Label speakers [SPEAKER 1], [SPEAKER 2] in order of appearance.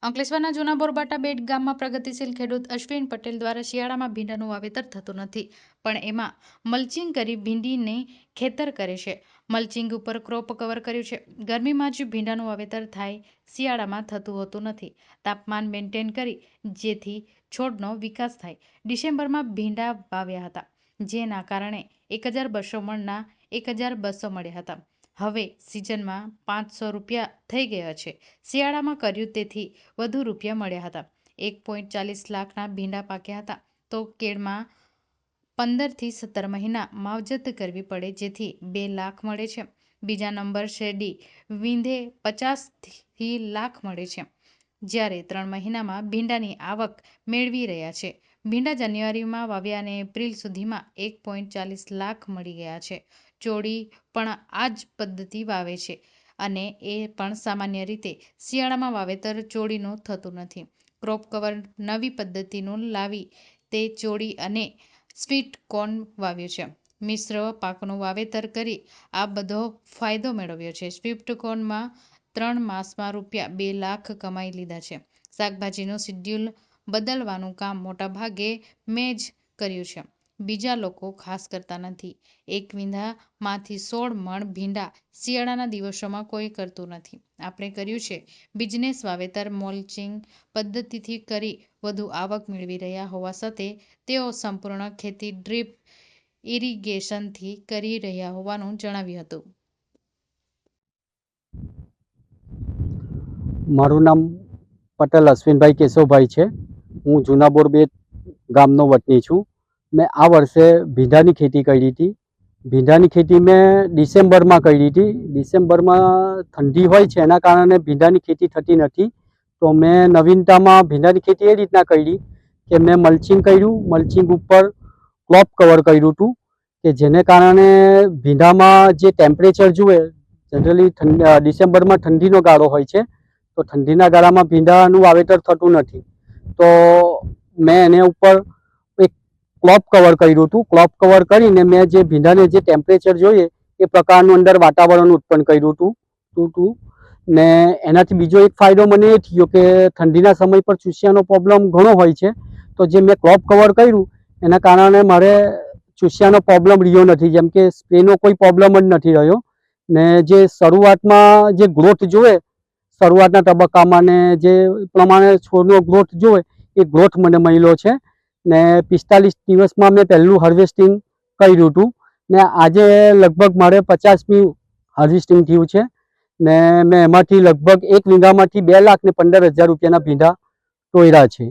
[SPEAKER 1] અંકલેશ્વરના જૂના બોરબાટા બેટ ગામમાં પ્રગતિશીલ ખેડૂત અશ્વિન પટેલ દ્વારા શિયાળામાં ભીંડાનું વાવેતર થતું નથી, પણ એમાં મલ્ચિંગ કરી ભીંડીને ખેતર કરે છે. મલ્ચિંગ ઉપર ક્રોપ કવર કર્યું છે. ગરમીમાં જ ભીંડાનું વાવેતર થાય, શિયાળામાં થતું હોતું નથી. તાપમાન મેન્ટેન કરી જેથી છોડનો વિકાસ થાય. ડિસેમ્બરમાં ભીંડા વાવ્યા હતા, જેના કારણે 1200 મણના 1200 મળ્યા હતા. હવે સિઝનમાં 500 રૂપિયા થઈ ગયા છે. શિયાળામાં કર્યું તેથી વધુ રૂપિયા મળ્યા હતા. 1.40 લાખના ભીંડા પાક્યા હતા, તો કેળમાં 15 થી 17 મહિના માવજત કરવી પડે, જેથી 2 લાખ મળે છે. બીજા નંબર શેરડી વીંધે 50 થી લાખ મળે છે, જ્યારે 3 મહિનામાં ભીંડાની આવક મેળવી રહ્યા છે. ભીંડા જાન્યુઆરીમાં વાવ્યા અને એપ્રિલ સુધીમાં 1.40 લાખ મળી ગયા છે. ચોળી પણ આ જ પદ્ધતિ વાવે છે, અને એ પણ સામાન્ય રીતે શિયાળામાં વાવેતર ચોળીનું થતું નથી. ક્રોપ કવર નવી પદ્ધતિનું લાવી તે ચોળી અને સ્વીટ કોર્ન વાવ્યું છે. મિશ્ર પાકનું વાવેતર કરી આ બધો ફાયદો મેળવ્યો છે. સ્વીટ કોર્નમાં 3 માસમાં રૂપિયા 2 લાખ કમાઈ લીધા છે. શાકભાજીનું શિડ્યુલ બદલવાનું કામ મોટાભાગે મેં જ કર્યું છે. બીજા લોકો ખાસ કરતા નથી. 1 વીંધામાંથી 16 મણ ભીંડા શિયાળાના દિવસોમાં કોઈ કરતું નથી. આપણે કર્યું છે બિઝનેસ વાવેતર મલ્ચિંગ પદ્ધતિથી કરી વધુ આવક મેળવી રહ્યા હોવા સાથે તેઓ સંપૂર્ણ ખેતી ડ્રીપ ઇરિગેશનથી કરી રહ્યા હોવાનું જણાવ્યું હતું.
[SPEAKER 2] મારું નામ પટેલ અશ્વિનભાઈ કેશવભાઈ છે. હું જૂના બોરબેટ ગામનો વતની છું. મેં આ વર્ષે ભીંડાની ખેતી કરી હતી. ભીંડાની ખેતી મેં ડિસેમ્બરમાં કરી હતી. ડિસેમ્બરમાં ઠંડી હોય છે, એના કારણે ભીંડાની ખેતી થતી નથી. તો મેં નવીનતામાં ભીંડાની ખેતી એ રીતના કરી કે મેં મલ્ચિંગ કર્યું. મલ્ચિંગ ઉપર ક્રોપ કવર કર્યું હતું, કે જેને કારણે ભીંડામાં જે ટેમ્પરેચર જુએ, જનરલી ડિસેમ્બરમાં ઠંડીનો ગાળો હોય છે, તો ઠંડીના ગાળામાં ભીંડાનું વાવેતર થતું નથી. તો મેં એને ઉપર એક ક્રોપ કવર કર્યું હતું. ક્રોપ કવર કરીને મેં જે ભીંડાને જે ટેમ્પરેચર જોઈએ એ પ્રકારનું અંદર વાતાવરણ ઉત્પન્ન કર્યું હતું. ને એનાથી બીજો એક ફાયદો મને એ થયો કે ઠંડીના સમય પર ચૂસિયાનો પ્રોબ્લેમ ઘણો હોય છે. તો જે મેં ક્રોપ કવર કર્યું એના કારણે મારે ચૂસિયાનો પ્રોબ્લેમ રહ્યો નથી, જેમ કે સ્પ્રેનો કોઈ પ્રોબ્લેમ જ નથી રહ્યો. ને જે શરૂઆતમાં જે ગ્રોથ જોવે, શરૂઆતના તબક્કામાં ને જે પ્રમાણે છોડનો ગ્રોથ જોવે એ ગ્રોથ મને મળ્યો છે. ને 45 દિવસમાં મેં પહેલું હાર્વેસ્ટિંગ કર્યું હતું. ને આજે લગભગ મારે 50મી હાર્વેસ્ટિંગ થયું છે. ને મેં એમાંથી લગભગ 1 વીઘામાંથી 2,15,000 રૂપિયાના ભીંડા તોડ્યા છે.